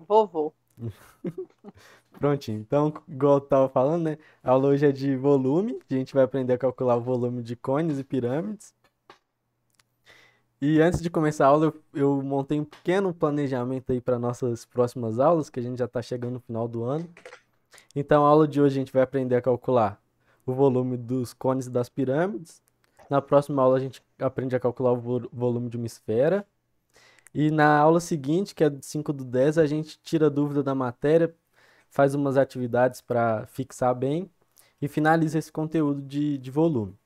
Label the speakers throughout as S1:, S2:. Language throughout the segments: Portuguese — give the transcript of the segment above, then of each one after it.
S1: Vovô.
S2: Prontinho. Então, igual eu tava falando, né? A aula hoje é de volume. A gente vai aprender a calcular o volume de cones e pirâmides. E antes de começar a aula, eu montei um pequeno planejamento aí para nossas próximas aulas, que a gente já está chegando no final do ano. Então, a aula de hoje a gente vai aprender a calcular o volume dos cones e das pirâmides. Na próxima aula a gente aprende a calcular o volume de uma esfera. E na aula seguinte, que é 5 do 10, a gente tira a dúvida da matéria, faz umas atividades para fixar bem e finaliza esse conteúdo de volume.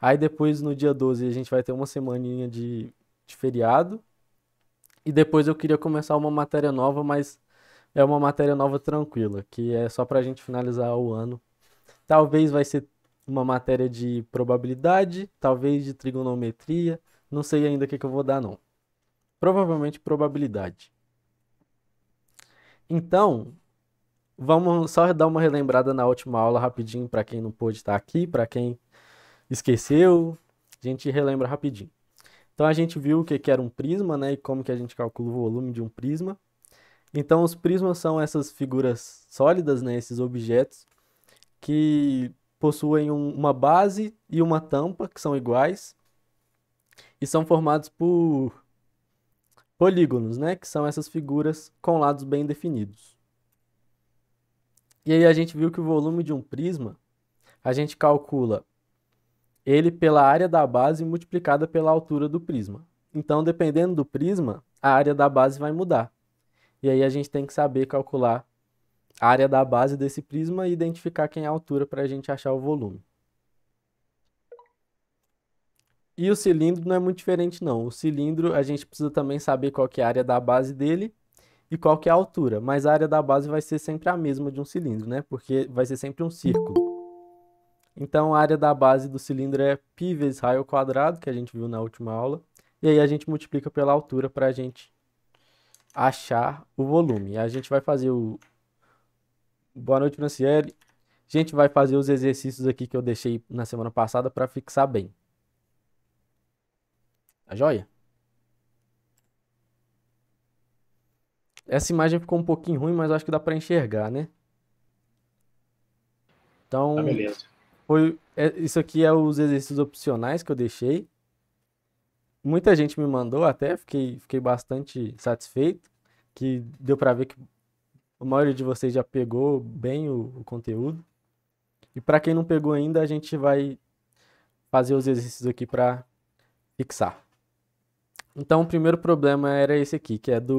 S2: Aí depois, no dia 12 a gente vai ter uma semaninha de feriado. E depois eu queria começar uma matéria nova, mas é uma matéria nova tranquila, que é só para a gente finalizar o ano. Talvez vai ser uma matéria de probabilidade, talvez de trigonometria. Não sei ainda o que que eu vou dar, não. Provavelmente probabilidade. Então, vamos só dar uma relembrada na última aula rapidinho para quem não pôde estar aqui, para quem esqueceu, a gente relembra rapidinho. Então a gente viu o que que era um prisma, né, e como que a gente calcula o volume de um prisma. Então os prismas são essas figuras sólidas, né, esses objetos que possuem uma base e uma tampa que são iguais e são formados por polígonos, né, que são essas figuras com lados bem definidos. E aí a gente viu que o volume de um prisma, a gente calcula ele pela área da base multiplicada pela altura do prisma. Então, dependendo do prisma, a área da base vai mudar. E aí a gente tem que saber calcular a área da base desse prisma e identificar quem é a altura para a gente achar o volume. E o cilindro não é muito diferente, não. O cilindro a gente precisa também saber qual que é a área da base dele e qual que é a altura. Mas a área da base vai ser sempre a mesma de um cilindro, né? Porque vai ser sempre um círculo. Então, a área da base do cilindro é π vezes raio ao quadrado, que a gente viu na última aula. E aí a gente multiplica pela altura para a gente achar o volume. E a gente vai fazer o... Boa noite, Franciele. A gente vai fazer os exercícios aqui que eu deixei na semana passada para fixar bem. Tá joia? Essa imagem ficou um pouquinho ruim, mas eu acho que dá para enxergar, né?
S3: Tá,
S2: Então,
S3: beleza.
S2: isso aqui é os exercícios opcionais que eu deixei. Muita gente me mandou até, fiquei bastante satisfeito, que deu para ver que a maioria de vocês já pegou bem o conteúdo. E para quem não pegou ainda, a gente vai fazer os exercícios aqui para fixar. Então, o primeiro problema era esse aqui, que é de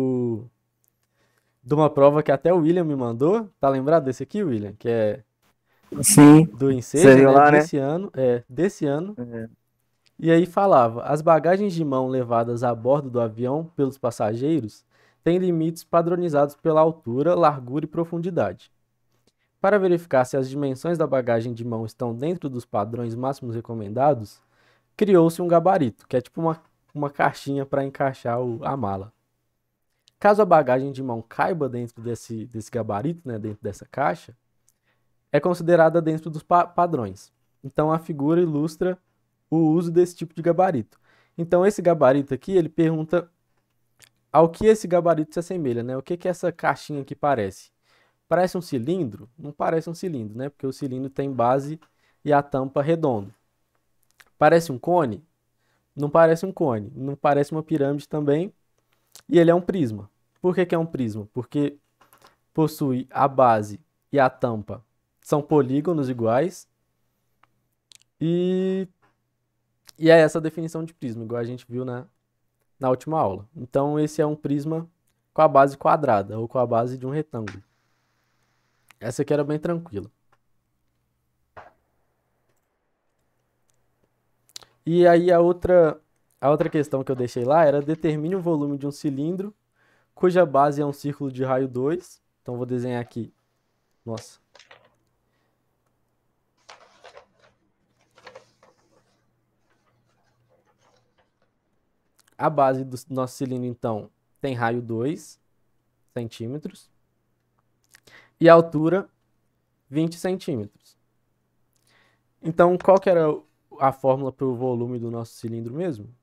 S2: uma prova que até o William me mandou. Tá lembrado desse aqui, William? Que é
S4: Sim,
S2: do
S4: você
S2: Enseja,
S4: viu
S2: né?
S4: lá, né?
S2: Desse ano.
S4: É.
S2: E aí falava: as bagagens de mão levadas a bordo do avião pelos passageiros têm limites padronizados pela altura, largura e profundidade. Para verificar se as dimensões da bagagem de mão estão dentro dos padrões máximos recomendados, criou-se um gabarito, que é tipo uma caixinha para encaixar a mala. Caso a bagagem de mão caiba dentro desse gabarito, né, dentro dessa caixa, é considerada dentro dos padrões. Então a figura ilustra o uso desse tipo de gabarito. Então esse gabarito aqui, ele pergunta ao que esse gabarito se assemelha, né? O que que essa caixinha aqui parece? Parece um cilindro? Não parece um cilindro, né? Porque o cilindro tem base e a tampa redonda. Parece um cone? Não parece um cone. Não parece uma pirâmide também. E ele é um prisma. Por que que é um prisma? Porque possui a base e a tampa são polígonos iguais e, e é essa a definição de prisma, igual a gente viu na última aula. Então, esse é um prisma com a base quadrada ou com a base de um retângulo. Essa aqui era bem tranquila. E aí a outra questão que eu deixei lá era determine o volume de um cilindro cuja base é um círculo de raio 2. Então, vou desenhar aqui. Nossa. A base do nosso cilindro, então, tem raio 2 centímetros e a altura 20 centímetros. Então, qual que era a fórmula para o volume do nosso cilindro mesmo?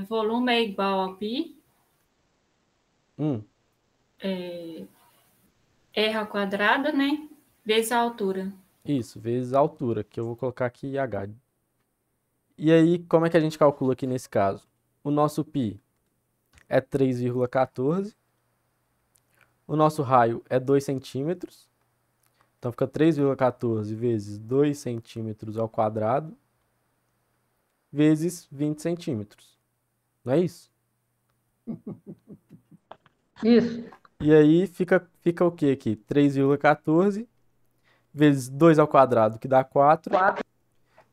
S5: Volume é igual a π
S2: Hum,
S1: R ao quadrado, né? Vezes a altura.
S2: isso, vezes a altura, que eu vou colocar aqui h. E aí, como é que a gente calcula aqui nesse caso? O nosso π é 3,14. O nosso raio é 2 centímetros. Então fica 3,14 vezes 2 centímetros ao quadrado vezes 20 centímetros. Não é isso?
S3: Isso.
S2: E aí fica o que aqui? 3,14 vezes 2 ao quadrado, que dá 4,
S3: 4.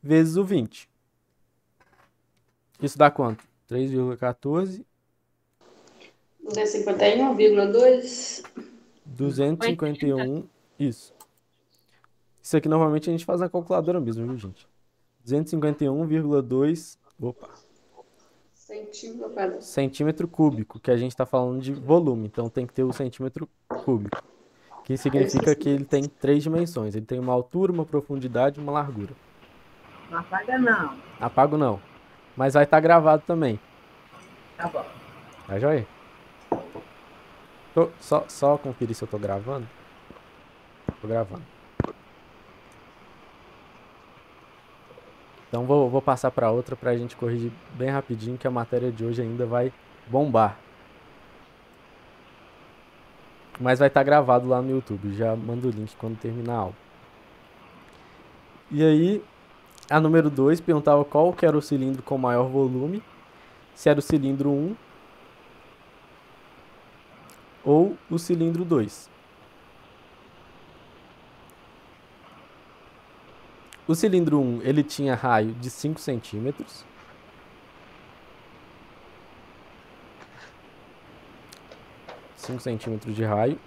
S2: vezes o 20. Isso dá quanto? 3,14,
S4: 251,2.
S1: 80.
S2: 251. Isso. Isso aqui normalmente a gente faz na calculadora mesmo, viu, gente? 251,2, opa,
S4: Centímetro quadrado.
S2: centímetro cúbico, que a gente está falando de volume, então tem que ter o centímetro cúbico, que significa que ele tem 3 dimensões. Ele tem uma altura, uma profundidade e uma largura.
S3: Não apaga, não.
S2: Apago não, mas vai estar gravado também.
S3: Tá bom.
S2: Tá joia? Só conferir se eu tô gravando. Tô gravando. Então vou passar para outra para a gente corrigir bem rapidinho, que a matéria de hoje ainda vai bombar. Mas vai estar gravado lá no YouTube. Já mando o link quando terminar a aula. E aí, a número 2 perguntava qual que era o cilindro com maior volume. Se era o cilindro 1 ou o cilindro 2. O cilindro 1, ele tinha raio de 5 centímetros. De raio.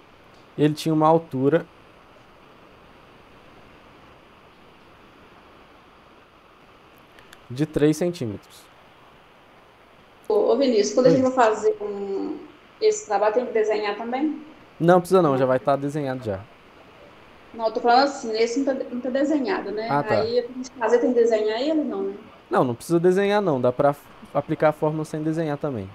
S2: Ele tinha uma altura de 3 centímetros.
S4: Ô, Vinícius, quando a
S2: Oi.
S4: gente for fazer esse trabalho, tem que desenhar também?
S2: Não precisa não, já vai estar desenhado já.
S4: Não, eu tô falando assim, esse não tá desenhado, né?
S2: Ah, tá.
S4: Aí, pra gente fazer, tem que desenhar ele, não, né?
S2: Não precisa desenhar não, dá pra aplicar a fórmula sem desenhar também.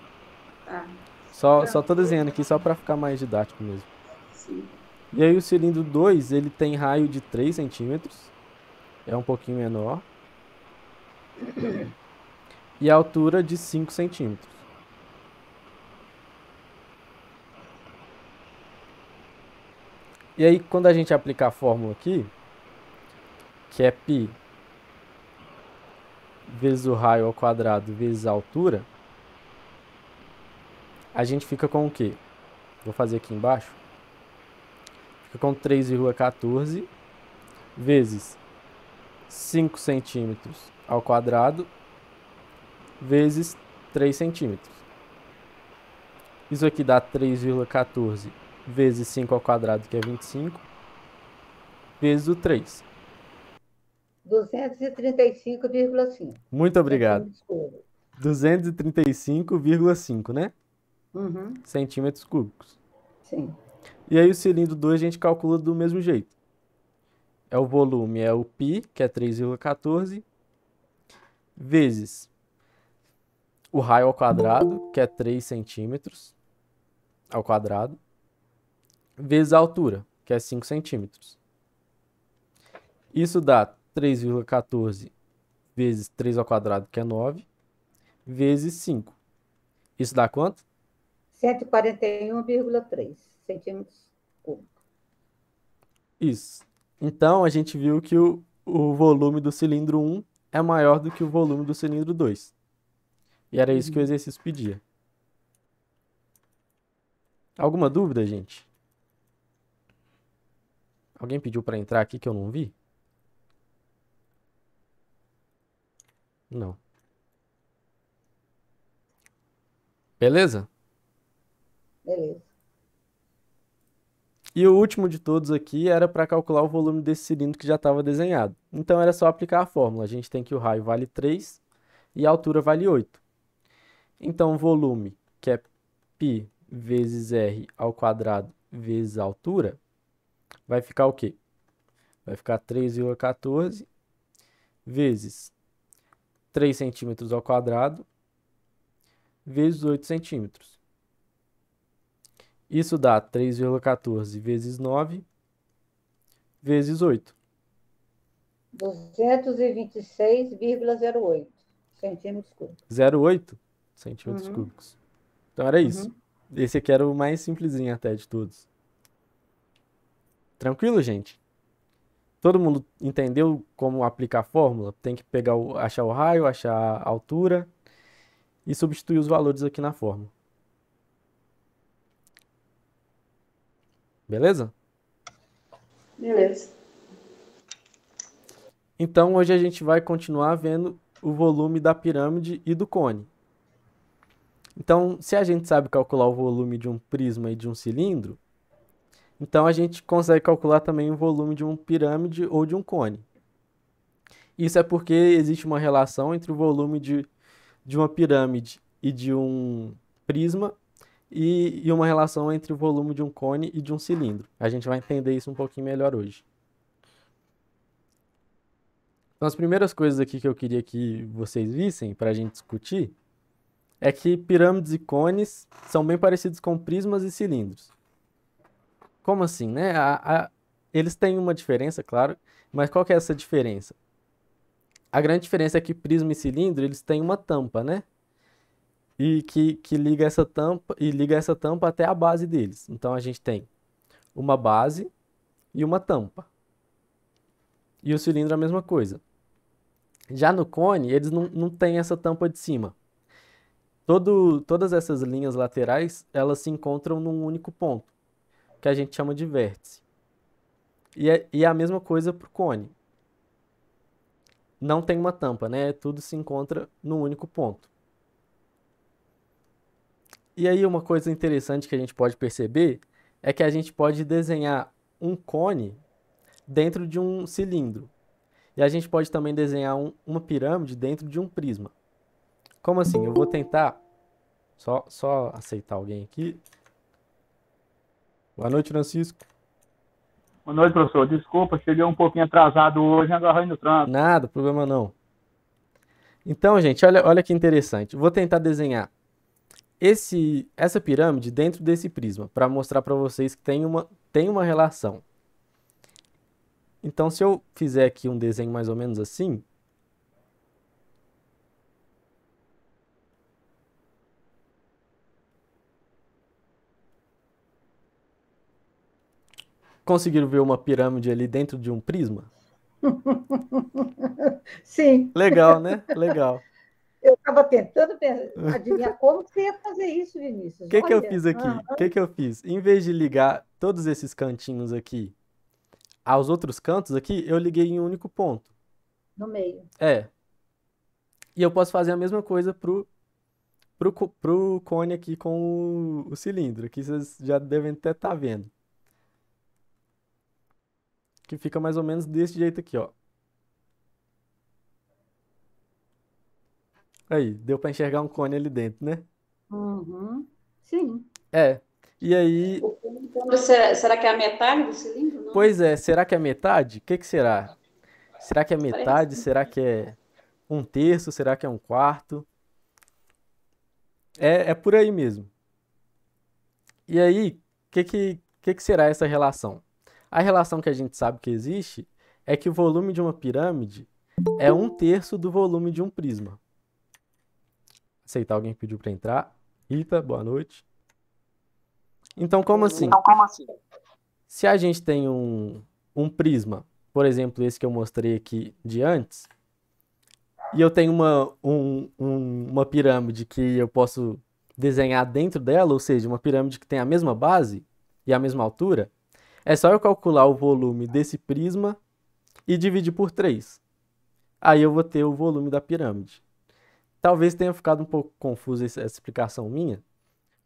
S4: Tá,
S2: Só tô desenhando aqui só pra ficar mais didático mesmo.
S4: sim.
S2: E aí o cilindro 2, ele tem raio de 3 centímetros, é um pouquinho menor, e altura de 5 centímetros. E aí quando a gente aplicar a fórmula aqui, que é π vezes o raio ao quadrado vezes a altura, a gente fica com o quê? Vou fazer aqui embaixo. Fica com 3,14 vezes 5 centímetros ao quadrado vezes 3 centímetros. Isso aqui dá 3,14 vezes 5 ao quadrado, que é 25, vezes o 3.
S3: 235,5.
S2: Muito obrigado.
S3: Centímetros cúbicos.
S2: 235,5, né?
S3: Uhum.
S2: Centímetros cúbicos.
S3: Sim.
S2: E aí o cilindro 2 a gente calcula do mesmo jeito. É o volume, é o π, que é 3,14, vezes o raio ao quadrado, que é 3 centímetros ao quadrado, vezes a altura, que é 5 centímetros. Isso dá 3,14 vezes 3 ao quadrado, que é 9, vezes 5. Isso dá quanto?
S3: 141,3 centímetros cúbicos.
S2: Isso. Então, a gente viu que o volume do cilindro 1 é maior do que o volume do cilindro 2. E era isso que o exercício pedia. Alguma dúvida, gente? Alguém pediu para entrar aqui que eu não vi? Não. Beleza?
S3: Beleza.
S2: E o último de todos aqui era para calcular o volume desse cilindro que já estava desenhado. Então era só aplicar a fórmula. A gente tem que o raio vale 3 e a altura vale 8. Então o volume, que é π vezes r ao quadrado vezes a altura, vai ficar o quê? Vai ficar 3,14 vezes 3 centímetros ao quadrado vezes 8 centímetros. Isso dá 3,14 vezes 9 vezes 8.
S3: 226,08 centímetros cúbicos.
S2: 0,8 centímetros
S3: Uhum.
S2: cúbicos. Então era isso.
S3: Uhum.
S2: Esse aqui era o mais simplesinho até de todos. Tranquilo, gente? Todo mundo entendeu como aplicar a fórmula? Tem que pegar achar o raio, achar a altura e substituir os valores aqui na fórmula. Beleza?
S4: Beleza.
S2: Então hoje a gente vai continuar vendo o volume da pirâmide e do cone. Então, se a gente sabe calcular o volume de um prisma e de um cilindro, então a gente consegue calcular também o volume de uma pirâmide ou de um cone. Isso é porque existe uma relação entre o volume de uma pirâmide e de um prisma e uma relação entre o volume de um cone e de um cilindro. A gente vai entender isso um pouquinho melhor hoje. Então, as primeiras coisas aqui que eu queria que vocês vissem para a gente discutir é que pirâmides e cones são bem parecidos com prismas e cilindros. Como assim, né? Eles têm uma diferença, claro, mas qual que é essa diferença? A grande diferença é que prisma e cilindro, eles têm uma tampa, né? E que liga essa tampa até a base deles. Então a gente tem uma base e uma tampa. E o cilindro é a mesma coisa. Já no cone, eles não têm essa tampa de cima. Todas essas linhas laterais, elas se encontram num único ponto, que a gente chama de vértice. E é a mesma coisa para o cone. Não tem uma tampa, né? Tudo se encontra num único ponto. E aí uma coisa interessante que a gente pode perceber é que a gente pode desenhar um cone dentro de um cilindro. E a gente pode também desenhar uma pirâmide dentro de um prisma. Como assim? Eu vou tentar só aceitar alguém aqui. Boa noite, Francisco.
S5: Boa noite, professor. Desculpa, cheguei um pouquinho atrasado hoje, agarrei no trânsito.
S2: Nada, problema não. Então, gente, olha que interessante. Vou tentar desenhar essa pirâmide dentro desse prisma, para mostrar para vocês que tem uma relação. Então, se eu fizer aqui um desenho mais ou menos assim, conseguiram ver uma pirâmide ali dentro de um prisma?
S3: Sim,
S2: Legal, né? Legal.
S3: eu estava tentando adivinhar como você ia fazer isso, Vinícius.
S2: O que eu
S3: Olha.
S2: fiz aqui? O que eu fiz? Em vez de ligar todos esses cantinhos aqui aos outros cantos aqui, eu liguei em um único ponto.
S3: No meio.
S2: É. E eu posso fazer a mesma coisa pro cone aqui com o cilindro. Aqui vocês já devem até estar vendo. Que fica mais ou menos desse jeito aqui, ó. Aí, deu para enxergar um cone ali dentro, né?
S3: Uhum. Sim.
S2: É. E aí,
S4: Então, será que é a metade do cilindro? Não.
S2: pois é, será que é metade? O que será? Será que é metade?
S4: Parece.
S2: Será que é um terço? Será que é um quarto? É por aí mesmo. E aí, o que será essa relação? A relação que a gente sabe que existe é que o volume de uma pirâmide é um terço do volume de um prisma. Aceitar, alguém pediu para entrar. Rita, boa noite. Então, como assim? Se a gente tem um prisma, por exemplo, esse que eu mostrei aqui de antes, e eu tenho uma pirâmide que eu posso desenhar dentro dela, ou seja, uma pirâmide que tem a mesma base e a mesma altura, é só eu calcular o volume desse prisma e dividir por 3. Aí eu vou ter o volume da pirâmide. Talvez tenha ficado um pouco confusa essa explicação minha,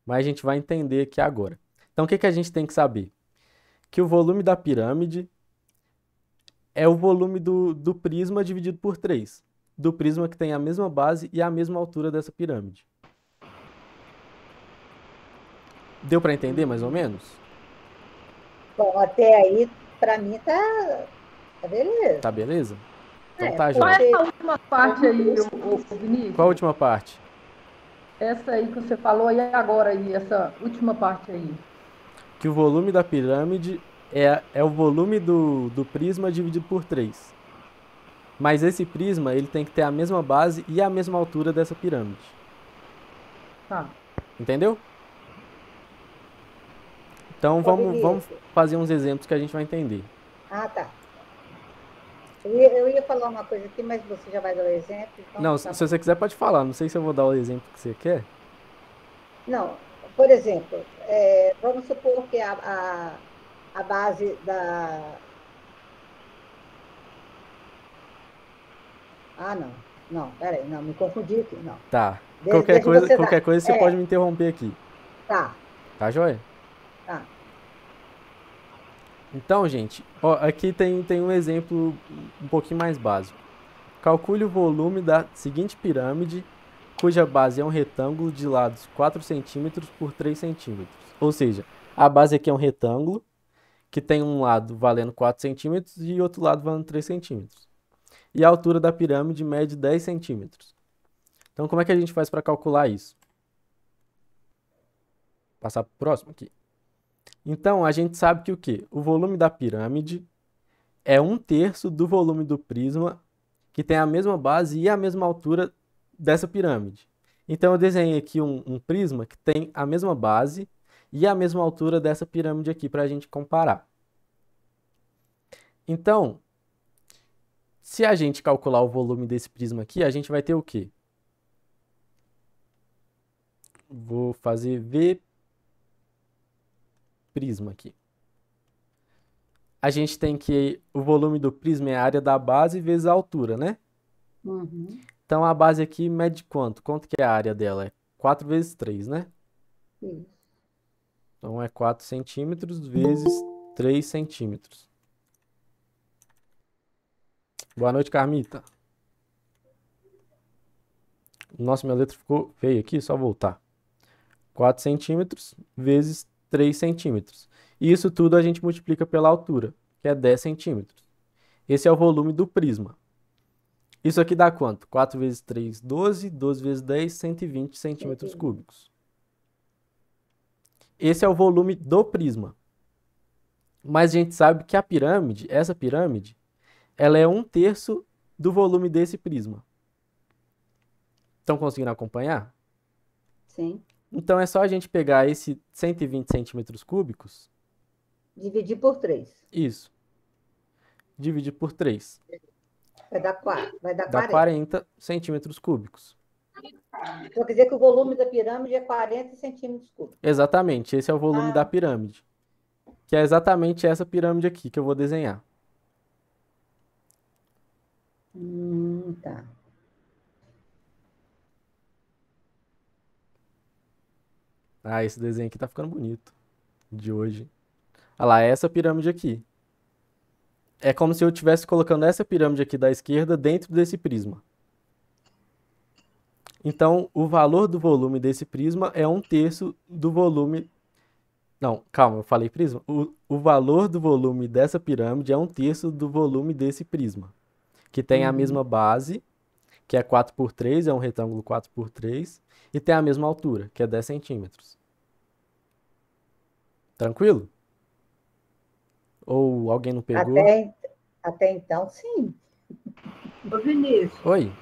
S2: mas a gente vai entender aqui agora. Então, o que a gente tem que saber? Que o volume da pirâmide é o volume do prisma dividido por 3. Do prisma que tem a mesma base e a mesma altura dessa pirâmide. Deu para entender mais ou menos?
S3: Bom, até aí, para mim, tá beleza.
S2: Tá beleza? Então
S3: É,
S2: tá,
S3: pode-
S6: Qual
S2: João.
S6: é essa última parte aí, ô Vinícius?
S2: Qual a última parte?
S6: Essa aí que você falou e agora aí, essa última parte aí.
S2: que o volume da pirâmide é o volume do prisma dividido por 3. Mas esse prisma, ele tem que ter a mesma base e a mesma altura dessa pirâmide.
S6: Tá.
S2: Entendeu? Então, vamos fazer uns exemplos que a gente vai entender.
S3: Ah, tá. Eu ia falar uma coisa aqui, mas você já vai dar o exemplo. Então
S2: Não,
S3: tá
S2: se você quiser, pode falar. Não sei se eu vou dar o exemplo que você quer.
S3: Não, por exemplo, vamos supor que a base da. Ah, não, peraí, não, me confundi aqui, não.
S2: Tá.
S3: Deixa você
S2: Qualquer
S3: dar.
S2: coisa você pode me interromper aqui.
S3: Tá,
S2: Tá, joia?
S3: tá.
S2: Então, gente, ó, aqui tem um exemplo um pouquinho mais básico. Calcule o volume da seguinte pirâmide, cuja base é um retângulo de lados 4 centímetros por 3 centímetros. Ou seja, a base aqui é um retângulo, que tem um lado valendo 4 centímetros e outro lado valendo 3 centímetros. E a altura da pirâmide mede 10 centímetros. Então, como é que a gente faz para calcular isso? Passar para o próximo aqui. Então, a gente sabe que o quê? O volume da pirâmide é 1/3 do volume do prisma, que tem a mesma base e a mesma altura dessa pirâmide. Então, eu desenhei aqui um prisma que tem a mesma base e a mesma altura dessa pirâmide aqui para a gente comparar. Então, se a gente calcular o volume desse prisma aqui, a gente vai ter o quê? Vou fazer V prisma aqui. A gente tem que o volume do prisma é a área da base vezes a altura, né?
S3: Uhum.
S2: Então a base aqui mede quanto? Quanto que é a área dela? É 4 vezes 3, né?
S3: Isso.
S2: Então é 4 centímetros vezes 3 centímetros. Boa noite, Carmita. Nossa, minha letra ficou feia aqui, só voltar. 4 centímetros vezes 3 centímetros. E isso tudo a gente multiplica pela altura, que é 10 centímetros. Esse é o volume do prisma. Isso aqui dá quanto? 4 vezes 3, 12. 12 vezes 10, 120 centímetros cúbicos. Esse é o volume do prisma. Mas a gente sabe que a pirâmide, essa pirâmide, ela é 1/3 do volume desse prisma. Estão conseguindo acompanhar?
S3: Sim.
S2: Então é só a gente pegar esse 120 centímetros cúbicos.
S3: Dividir por 3.
S2: Isso. Dividir por 3.
S3: Vai dar 4. Vai dar
S2: Dá 40 centímetros cúbicos.
S3: Então quer dizer que o volume da pirâmide é 40 centímetros cúbicos.
S2: Exatamente, esse é o volume da pirâmide. Que é exatamente essa pirâmide aqui que eu vou desenhar.
S3: Tá.
S2: Ah, esse desenho aqui tá ficando bonito. De hoje. Olha lá, é essa pirâmide aqui. É como se eu estivesse colocando essa pirâmide aqui da esquerda dentro desse prisma. Então, o valor do volume desse prisma é 1/3 do volume... Não, calma, eu falei prisma. O valor do volume dessa pirâmide é 1/3 do volume desse prisma. Que tem a mesma base, que é 4 por 3, é um retângulo 4 por 3, e tem a mesma altura, que é 10 centímetros. Tranquilo? Ou alguém não pegou?
S3: Até então, sim.
S6: Ô, Vinícius,
S2: Oi,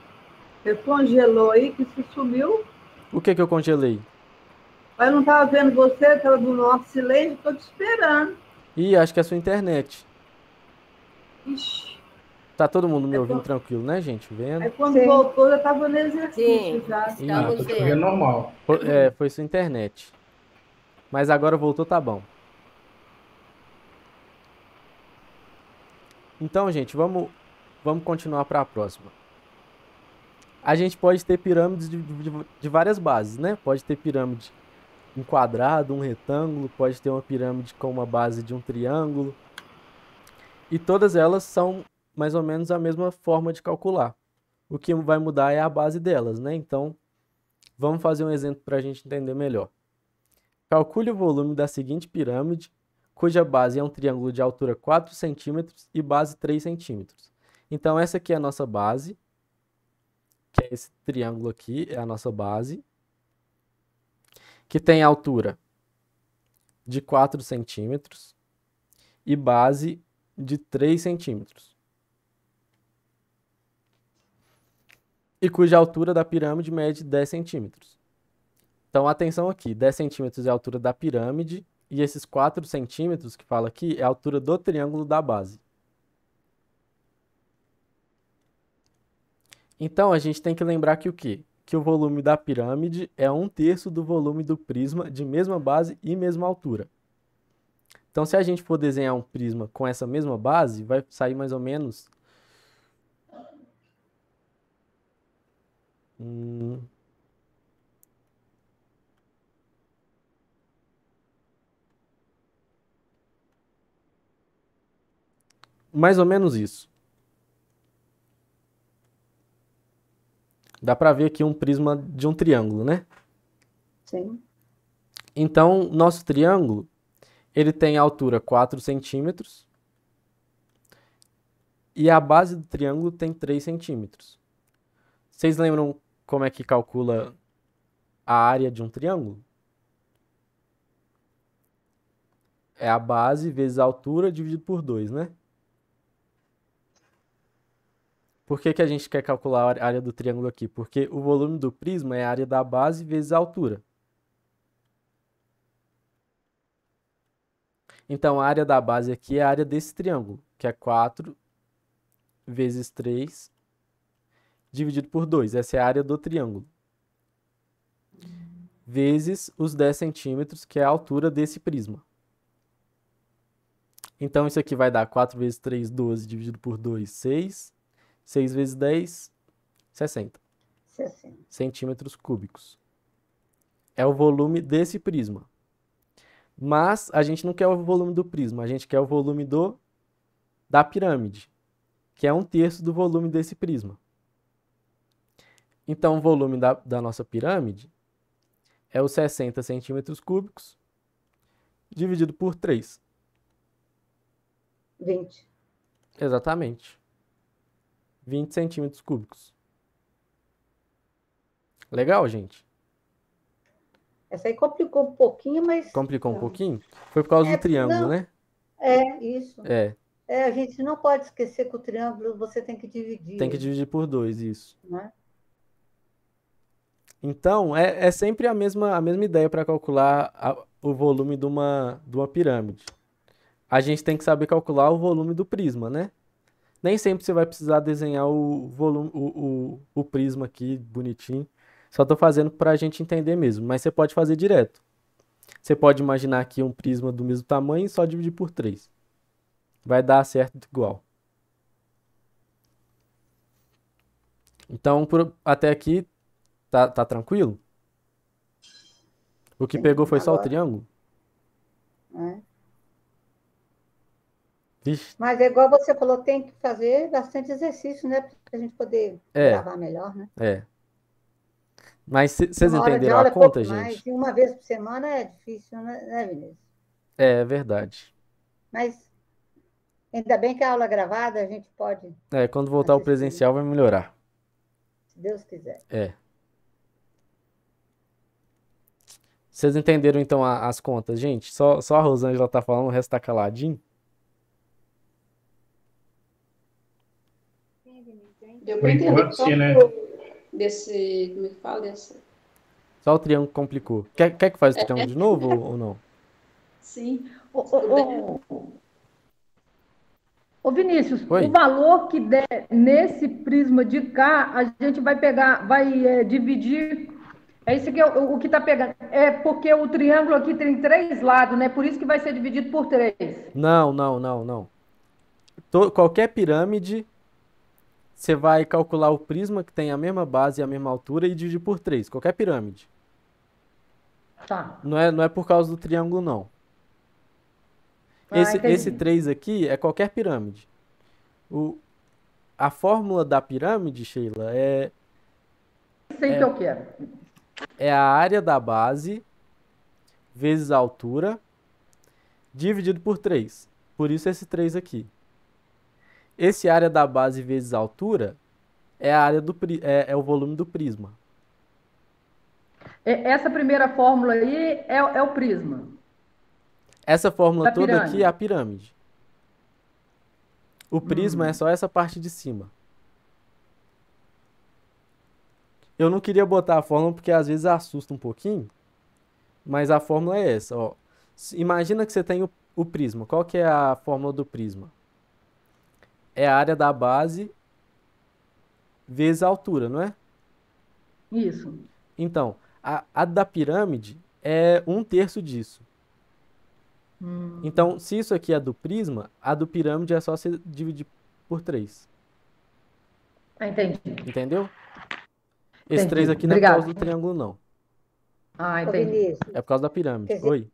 S6: você congelou aí que você sumiu?
S2: o que que eu congelei?
S6: Mas eu não estava vendo você, estava no nosso silêncio, estou te esperando.
S2: Ih, acho que é a sua internet.
S6: Ixi.
S2: Tá todo mundo me ouvindo tranquilo, né, gente?
S6: Aí
S2: Vendo?
S6: quando voltou, já estava no exercício
S1: Sim,
S6: já.
S1: estamos
S7: Tô te vendo
S1: vendo.
S7: normal.
S2: Foi sua internet. Mas agora voltou, tá bom. Então, gente, vamos continuar para a próxima. A gente pode ter pirâmides de várias bases, né? Pode ter pirâmide um quadrado, um retângulo, pode ter uma pirâmide com uma base de um triângulo. E todas elas são mais ou menos a mesma forma de calcular. O que vai mudar é a base delas, né? Então, vamos fazer um exemplo para a gente entender melhor. Calcule o volume da seguinte pirâmide, cuja base é um triângulo de altura 4 centímetros e base 3 centímetros. Então, essa aqui é a nossa base, que é esse triângulo aqui, é a nossa base, que tem altura de 4 centímetros e base de 3 centímetros. E cuja altura da pirâmide mede 10 centímetros. Então, atenção aqui, 10 centímetros é a altura da pirâmide e esses 4 centímetros que fala aqui é a altura do triângulo da base. Então, a gente tem que lembrar que o quê? Que o volume da pirâmide é 1/3 do volume do prisma de mesma base e mesma altura. Então, se a gente for desenhar um prisma com essa mesma base, vai sair mais ou menos... mais ou menos isso. Dá para ver aqui um prisma de um triângulo, né?
S3: Sim.
S2: Então, nosso triângulo, ele tem a altura 4 centímetros e a base do triângulo tem 3 centímetros. Vocês lembram como é que calcula a área de um triângulo? É a base vezes a altura dividido por 2, né? Por que que a gente quer calcular a área do triângulo aqui? Porque o volume do prisma é a área da base vezes a altura. Então, a área da base aqui é a área desse triângulo, que é 4 vezes 3 dividido por 2. Essa é a área do triângulo. Vezes os 10 centímetros, que é a altura desse prisma. Então, isso aqui vai dar 4 vezes 3, 12, dividido por 2, 6. 6 vezes 10, 60
S3: 60.
S2: centímetros cúbicos. É o volume desse prisma. Mas a gente não quer o volume do prisma, a gente quer o volume da pirâmide, que é 1/3 do volume desse prisma. Então, o volume da nossa pirâmide é os 60 centímetros cúbicos dividido por 3.
S3: 20.
S2: Exatamente. 20 centímetros cúbicos. Legal, gente?
S3: Essa aí complicou um pouquinho, mas...
S2: Complicou um pouquinho? Foi por causa do triângulo,
S3: não,
S2: né?
S3: É, isso.
S2: É,
S3: A gente não pode esquecer que o triângulo você tem que dividir.
S2: tem que dividir por 2, isso.
S3: Né?
S2: Então, é sempre a mesma ideia para calcular o volume de uma pirâmide. A gente tem que saber calcular o volume do prisma, né? Nem sempre você vai precisar desenhar o volume, o prisma aqui bonitinho. Só estou fazendo para a gente entender mesmo, mas você pode fazer direto. Você pode imaginar aqui um prisma do mesmo tamanho e só dividir por 3. Vai dar certo igual. Então, até aqui, tá tranquilo? O que
S3: Sim,
S2: pegou foi só o
S3: agora.
S2: triângulo?
S3: É.
S2: Vixe,
S3: Mas é igual você falou, tem que fazer bastante exercício, né? Para a gente poder gravar melhor, né?
S2: é. Mas vocês
S3: Uma hora de
S2: entenderam
S3: aula
S2: a
S3: é pouco
S2: conta,
S3: mais,
S2: gente?
S3: e uma vez por semana é difícil, né, Vinícius?
S2: É verdade.
S3: Mas ainda bem que a aula é gravada, a gente pode,
S2: Quando voltar ao
S3: assistir.
S2: presencial vai melhorar.
S3: Se Deus quiser.
S2: Vocês entenderam então as contas, gente? Só a Rosângela tá falando, o resto tá caladinho.
S4: Deu
S7: Por
S4: pra entender.
S7: enquanto, sim, né?
S4: Desse, como é que fala? Desse...
S2: Só o triângulo complicou. Quer que faz o triângulo de novo ou não?
S4: Sim.
S6: Ô Vinícius,
S2: Oi.
S6: o valor que der nesse prisma de cá, a gente vai pegar, vai dividir. É isso que o que está pegando. É porque o triângulo aqui tem 3 lados, né? Por isso que vai ser dividido por 3.
S2: Não. Qualquer pirâmide, você vai calcular o prisma que tem a mesma base e a mesma altura e dividir por 3. Qualquer pirâmide.
S6: Tá.
S2: Não é por causa do triângulo, não.
S6: Entendi.
S2: Esse 3 aqui é qualquer pirâmide. A fórmula da pirâmide, Sheila,
S6: Sei que eu quero.
S2: é a área da base vezes a altura dividido por 3. Por isso esse 3 aqui. Esse área da base vezes a altura é a área é o volume do prisma.
S6: Essa primeira fórmula aí é o prisma.
S2: Essa fórmula
S6: Da
S2: toda aqui
S6: pirâmide.
S2: é a pirâmide. O prisma é só essa parte de cima. Eu não queria botar a fórmula porque às vezes assusta um pouquinho, mas a fórmula é essa, ó. Imagina que você tem o prisma. Qual que é a fórmula do prisma? É a área da base vezes a altura, não é?
S6: Isso.
S2: Então, a da pirâmide é 1/3 disso. Então, se isso aqui é do prisma, a do pirâmide é só você dividir por 3.
S6: Entendi.
S2: Entendeu? Esse
S6: Entendi.
S2: 3 aqui não é por causa do
S6: Obrigado.
S2: triângulo, não.
S6: Ah,
S3: Ô,
S6: entendi.
S3: Vinícius,
S2: É por causa da
S3: quer
S2: pirâmide.
S3: dizer,
S2: Oi?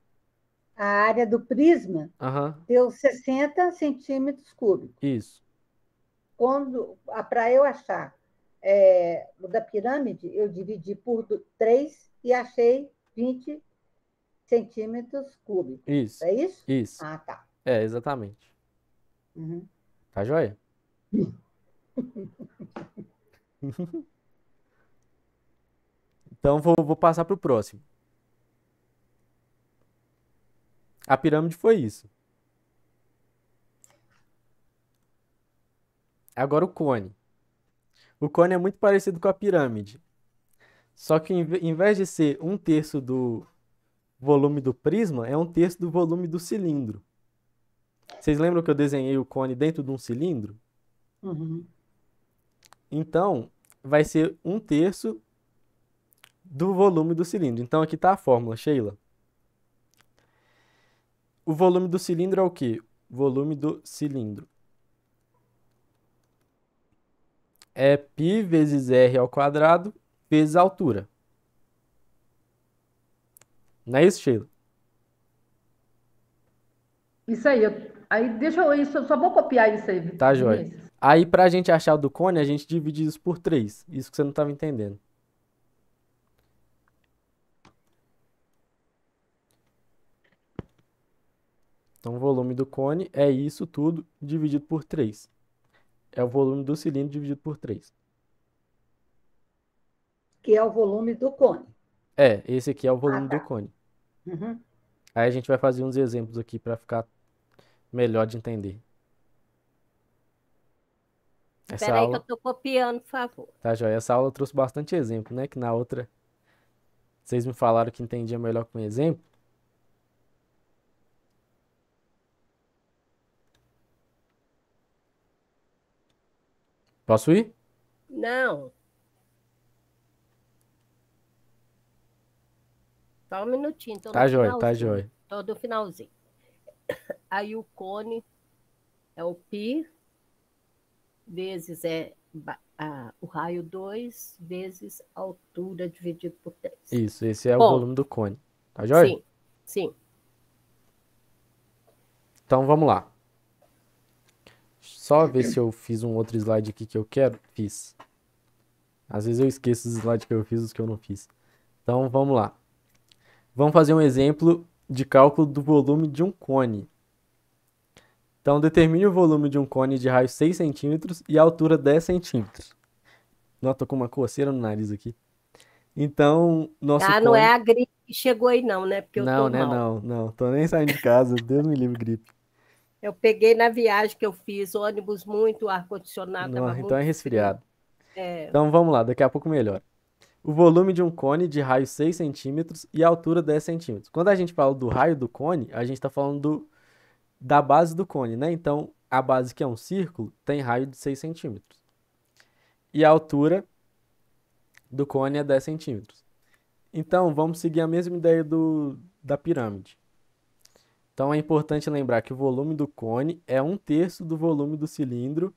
S3: a área do prisma
S2: Aham,
S3: deu 60 centímetros cúbicos.
S2: isso.
S3: Para eu achar o da pirâmide, eu dividi por 3 e achei 20 centímetros cúbicos.
S2: Isso.
S3: É isso?
S2: Isso.
S3: Ah, tá.
S2: É, exatamente.
S3: Uhum.
S2: Tá joia? Então, vou passar pro próximo. A pirâmide foi isso. Agora o cone. O cone é muito parecido com a pirâmide. Só que em vez de ser 1/3 do volume do prisma, é 1/3 do volume do cilindro. Vocês lembram que eu desenhei o cone dentro de um cilindro?
S3: Uhum.
S2: Então, vai ser 1/3 do volume do cilindro. Então, aqui está a fórmula, Sheila. O volume do cilindro é o quê? Volume do cilindro é π vezes r ao quadrado vezes a altura. Não é isso, Sheila?
S6: Isso aí. Aí deixa eu só vou copiar isso aí,
S2: Tá, joia.
S6: Vinícius.
S2: Aí, pra gente achar o do cone, a gente divide isso por 3. Isso que você não estava entendendo. Então, o volume do cone é isso tudo dividido por 3. É o volume do cilindro dividido por 3.
S3: Que é o volume do cone.
S2: É, esse aqui é o volume do
S3: tá.
S2: cone.
S3: Uhum.
S2: Aí a gente vai fazer uns exemplos aqui para ficar melhor de entender. Essa
S7: Espera aí que eu
S2: aula,
S7: estou copiando, por favor.
S2: tá, joia? Essa aula trouxe bastante exemplo, né? Que na outra vocês me falaram que entendia melhor com exemplo. Posso ir?
S7: Não, só um minutinho, estou no
S2: Tá, joia, tá,
S7: finalzinho.
S2: joia.
S7: Estou no finalzinho. Aí o cone é o π, vezes o raio 2, vezes a altura dividido por 3.
S2: Isso, esse é o
S7: Bom,
S2: volume do cone. Tá, joia?
S7: sim, sim.
S2: Então vamos lá. Só ver se eu fiz um outro slide aqui que eu quero. Fiz. Às vezes eu esqueço os slides que eu fiz, os que eu não fiz. Então vamos lá. Vamos fazer um exemplo de cálculo do volume de um cone. Então determine o volume de um cone de raio 6 centímetros e a altura 10 centímetros. Nossa, tô com uma coceira no nariz aqui. Então, nosso
S7: Ah,
S2: cone...
S7: não é a gripe que chegou aí não, né? Porque eu
S2: Não,
S7: tô
S2: né?
S7: mal.
S2: Não. Tô nem saindo de casa. Deus me livre, gripe.
S7: Eu peguei na viagem que eu fiz, ônibus muito, ar-condicionado,
S2: Não,
S7: estava
S2: então é
S7: muito
S2: resfriado.
S7: frio.
S2: Então vamos lá, daqui a pouco melhora. O volume de um cone de raio 6 centímetros e a altura 10 centímetros. Quando a gente fala do raio do cone, a gente está falando da base do cone, né? Então, a base que é um círculo tem raio de 6 centímetros. E a altura do cone é 10 centímetros. Então, vamos seguir a mesma ideia da pirâmide. Então, é importante lembrar que o volume do cone é 1/3 do volume do cilindro,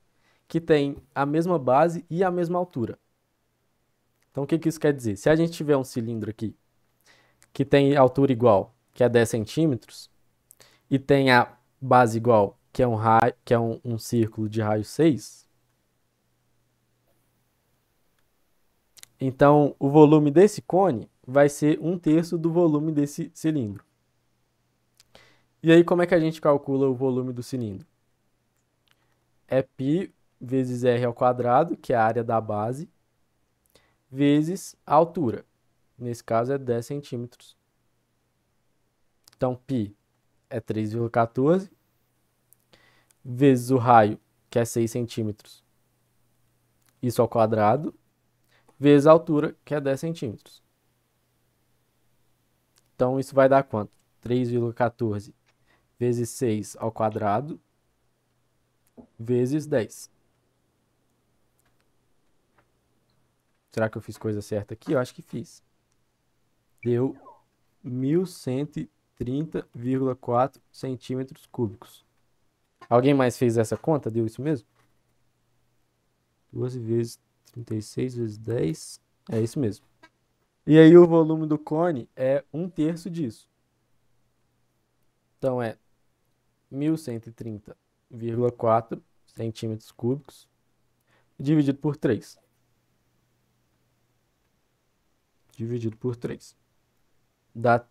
S2: que tem a mesma base e a mesma altura. Então, o que isso quer dizer? Se a gente tiver um cilindro aqui, que tem altura igual, que é 10 centímetros, e tem a base igual, que é um círculo de raio 6, então o volume desse cone vai ser 1/3 do volume desse cilindro. E aí, como é que a gente calcula o volume do cilindro? É π vezes r ao quadrado, que é a área da base, vezes a altura. Nesse caso é 10 centímetros. Então, π é 3,14, vezes o raio, que é 6 centímetros, isso ao quadrado, vezes a altura, que é 10 centímetros. Então, isso vai dar quanto? 3,14 vezes 6 ao quadrado, vezes 10. Será que eu fiz coisa certa aqui? Eu acho que fiz. Deu 1.130,4 centímetros cúbicos. Alguém mais fez essa conta? Deu isso mesmo? 12 vezes 36 vezes 10. É isso mesmo. E aí o volume do cone é 1/3 disso. Então é 1.130,4 centímetros cúbicos dividido por 3. Dividido por 3. Dá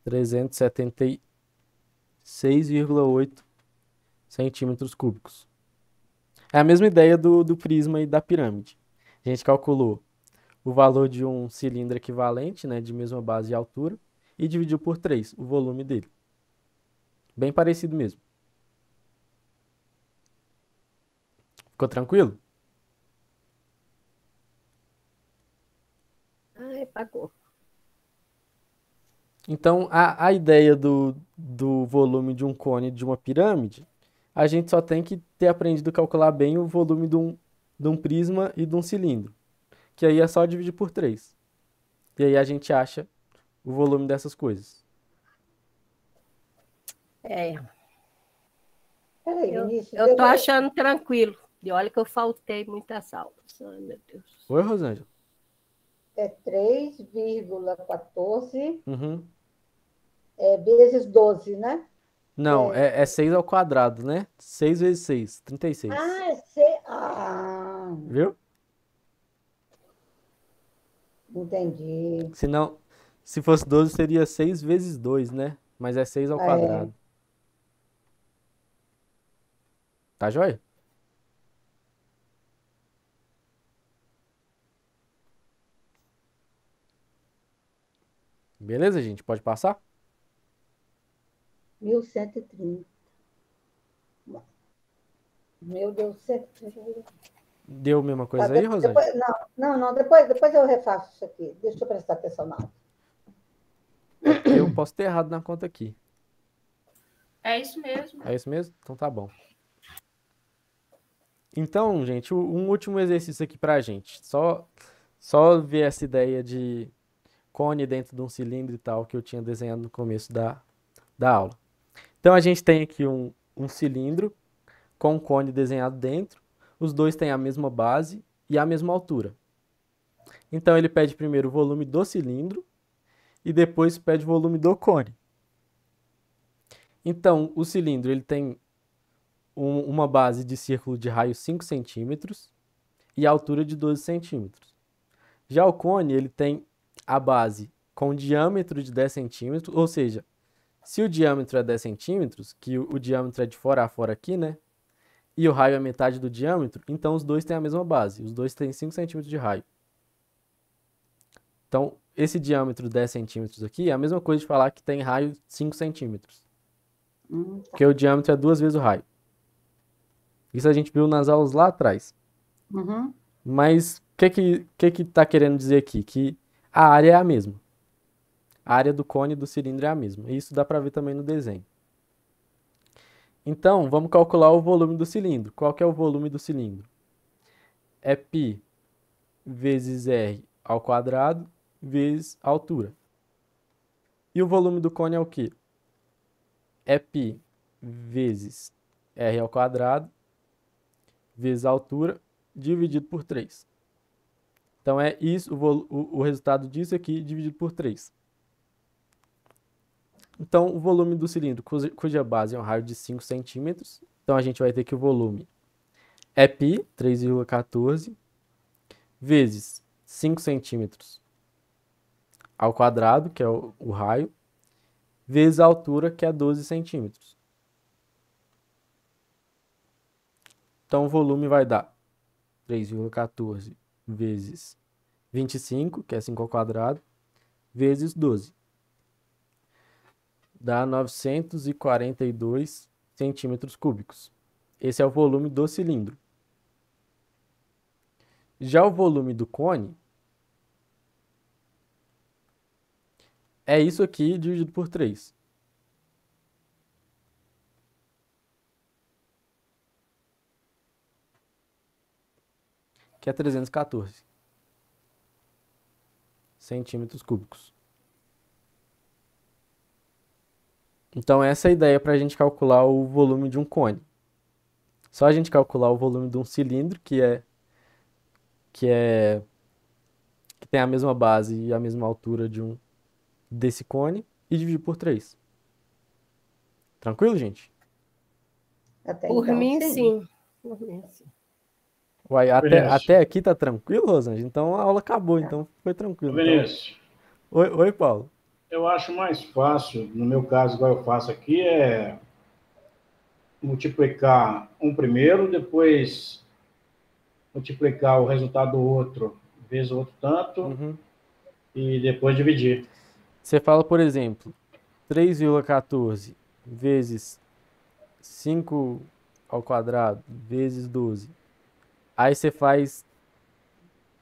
S2: 376,8 centímetros cúbicos. É a mesma ideia do prisma e da pirâmide. A gente calculou o valor de um cilindro equivalente, né, de mesma base e altura, e dividiu por 3 o volume dele. Bem parecido mesmo. Ficou tranquilo?
S7: Ai, pagou.
S2: Então, a ideia do volume de um cone de uma pirâmide, a gente só tem que ter aprendido a calcular bem o volume de um prisma e de um cilindro. Que aí é só dividir por 3. E aí a gente acha o volume dessas coisas.
S7: É,
S3: Peraí, Vinícius.
S7: eu tô achando tranquilo. E olha que eu faltei muitas aulas. Ai, meu Deus.
S2: Oi, Rosângela?
S3: É 3,14
S2: Uhum.
S3: vezes 12, né?
S2: Não, é 6 ao quadrado, né? 6 vezes 6, 36.
S3: Ah,
S2: Viu?
S3: entendi.
S2: Senão, se fosse 12, seria 6 vezes 2, né? Mas é 6 ao quadrado. Tá joia? Beleza, gente? Pode passar?
S3: 1.130. Meu Deus, 130.
S2: Deu a mesma
S3: Tá,
S2: coisa aí, Rosângela?
S3: depois eu refaço isso aqui. Deixa eu prestar atenção na aula.
S2: Eu posso ter errado na conta aqui.
S1: É isso mesmo.
S2: É isso mesmo? Então tá bom. Então, gente, um último exercício aqui pra gente. Só ver essa ideia de cone dentro de um cilindro e tal que eu tinha desenhado no começo da aula. Então a gente tem aqui um cilindro com um cone desenhado dentro. Os dois têm a mesma base e a mesma altura. Então ele pede primeiro o volume do cilindro e depois pede o volume do cone. Então o cilindro ele tem uma base de círculo de raio 5 centímetros e a altura de 12 centímetros. Já o cone ele tem a base com diâmetro de 10 centímetros, ou seja, se o diâmetro é 10 centímetros, que o diâmetro é de fora a fora aqui, né? E o raio é metade do diâmetro, então os dois têm a mesma base. Os dois têm 5 centímetros de raio. Então, esse diâmetro 10 centímetros aqui é a mesma coisa de falar que tem raio 5 centímetros. Porque o diâmetro é 2 vezes o raio. Isso a gente viu nas aulas lá atrás.
S3: Uhum.
S2: Mas o que tá querendo dizer aqui? Que a área é a mesma. A área do cone e do cilindro é a mesma. E isso dá para ver também no desenho. Então, vamos calcular o volume do cilindro. Qual que é o volume do cilindro? É π vezes r ao quadrado vezes a altura. E o volume do cone é o quê? É π vezes r ao quadrado vezes a altura dividido por 3. Então é isso, o resultado disso aqui dividido por 3. Então o volume do cilindro, cuja base é um raio de 5 centímetros, então a gente vai ter que o volume é π, 3,14, vezes 5 centímetros ao quadrado, que é o raio, vezes a altura, que é 12 centímetros. Então o volume vai dar 3,14 vezes 25, que é 5 ao quadrado, vezes 12. dá 942 centímetros cúbicos. Esse é o volume do cilindro. Já o volume do cone é isso aqui dividido por 3. Que é 314 centímetros cúbicos. Então, essa é a ideia para a gente calcular o volume de um cone. Só a gente calcular o volume de um cilindro, que tem a mesma base e a mesma altura desse cone, e dividir por 3. Tranquilo, gente?
S3: Até
S7: Por
S3: então,
S7: mim, sim. Por mim, sim.
S2: Uai,
S5: Vinícius.
S2: até aqui tá tranquilo, Rosângela? Então a aula acabou, então foi tranquilo. Então...
S5: Vinícius,
S2: Oi, Paulo.
S5: eu acho mais fácil, no meu caso, igual eu faço aqui, é multiplicar um primeiro, depois multiplicar o resultado do outro vezes o outro tanto,
S2: Uhum.
S5: e depois dividir.
S2: Você fala, por exemplo, 3,14 vezes 5 ao quadrado vezes 12. Aí você faz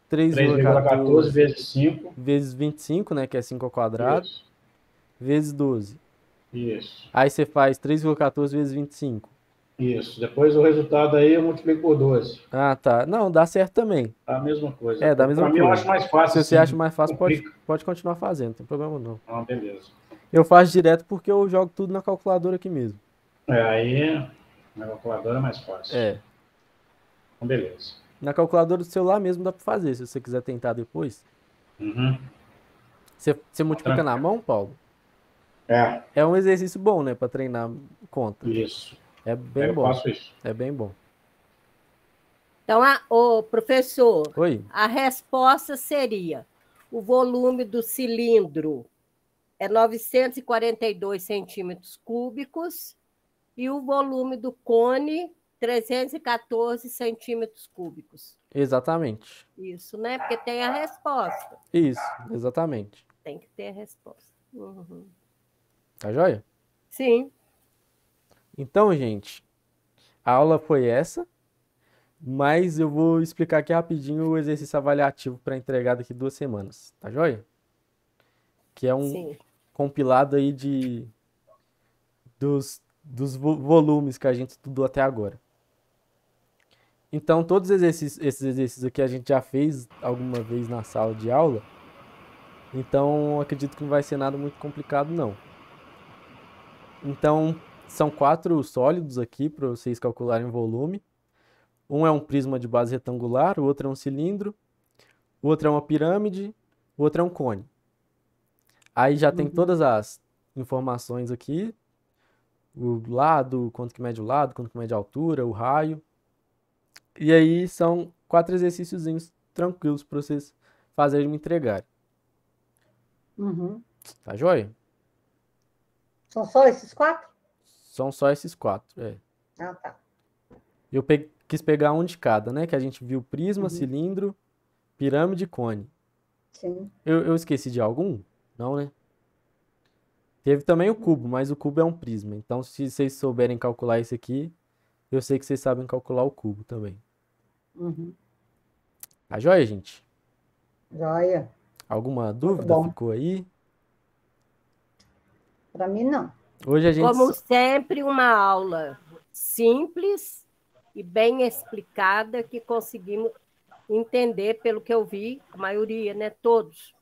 S5: 3,14
S2: 3,14
S5: vezes 5.
S2: vezes 25, né, que é 5 ao quadrado,
S5: Isso.
S2: vezes 12.
S5: Isso.
S2: Aí você faz 3,14 vezes 25.
S5: Isso. Depois o resultado aí eu multiplico por 12.
S2: Ah, tá. Não, dá certo também.
S5: A mesma coisa.
S2: É, dá a mesma
S5: Pra mim eu
S2: coisa.
S5: acho mais fácil.
S2: Se você
S5: assim.
S2: acha mais fácil,
S5: Complica.
S2: pode continuar fazendo, não tem problema não.
S5: Ah, beleza.
S2: Eu faço direto porque eu jogo tudo na calculadora aqui mesmo.
S5: Aí na calculadora é mais fácil.
S2: É.
S5: Então, beleza.
S2: Na calculadora do celular mesmo dá pra fazer, se você quiser tentar depois.
S5: Uhum.
S2: Você multiplica na mão, Paulo?
S5: É,
S2: É um exercício bom, né, pra treinar conta.
S5: isso.
S2: É bem
S5: Eu
S2: bom.
S5: faço isso.
S2: É bem bom.
S7: Então, ô, professor,
S2: Oi.
S7: a resposta seria: o volume do cilindro é 942 centímetros cúbicos e o volume do cone, 314 centímetros cúbicos.
S2: Exatamente.
S7: Isso, né? Porque tem a resposta.
S2: Isso, exatamente.
S7: Tem que ter a resposta. Uhum.
S2: Tá joia?
S7: Sim.
S2: Então, gente, a aula foi essa, mas eu vou explicar aqui rapidinho o exercício avaliativo para entregar daqui 2 semanas. Tá joia? Que é um
S7: Sim.
S2: compilado aí dos volumes que a gente estudou até agora. Então, todos esses exercícios aqui a gente já fez alguma vez na sala de aula. Então, acredito que não vai ser nada muito complicado, não. Então, são 4 sólidos aqui para vocês calcularem o volume. Um é um prisma de base retangular, o outro é um cilindro, o outro é uma pirâmide, o outro é um cone. Aí já tem todas as informações aqui. O lado, quanto que mede o lado, quanto que mede a altura, o raio. E aí são 4 exercíciozinhos tranquilos para vocês fazerem e me entregarem.
S3: Uhum.
S2: Tá joia?
S3: São só esses 4?
S2: São só esses 4. É.
S3: Ah, tá.
S2: Eu quis pegar um de cada, né? Que a gente viu prisma, cilindro, pirâmide e cone.
S3: Sim.
S2: Eu esqueci de algum? Não, né? Teve também o cubo, mas o cubo é um prisma. Então, se vocês souberem calcular isso aqui, eu sei que vocês sabem calcular o cubo também.
S3: Uhum.
S2: Tá joia, gente?
S3: Joia.
S2: Alguma dúvida
S3: bom.
S2: ficou aí?
S3: Para mim, não.
S2: Hoje a gente...
S7: Como sempre, uma aula simples e bem explicada que conseguimos entender, pelo que eu vi, a maioria, né? Todos.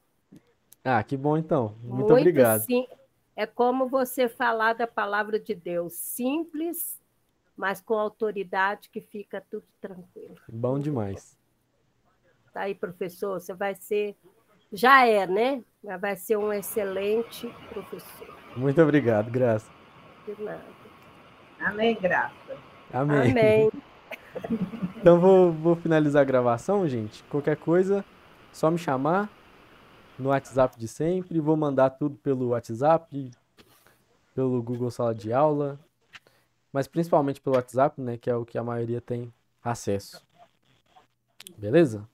S2: Ah, que bom então. Muito obrigado.
S7: Sim. É como você falar da palavra de Deus, simples, mas com autoridade que fica tudo tranquilo.
S2: Bom demais.
S7: Tá aí, professor, você vai ser... Já é, né? Mas vai ser um excelente professor.
S2: Muito obrigado, Graça.
S7: De nada.
S3: Amém, graça.
S2: Amém.
S7: Amém.
S2: Então vou finalizar a gravação, gente. Qualquer coisa, só me chamar no WhatsApp de sempre. Vou mandar tudo pelo WhatsApp, pelo Google Sala de Aula, mas principalmente pelo WhatsApp, né, que é o que a maioria tem acesso. Beleza?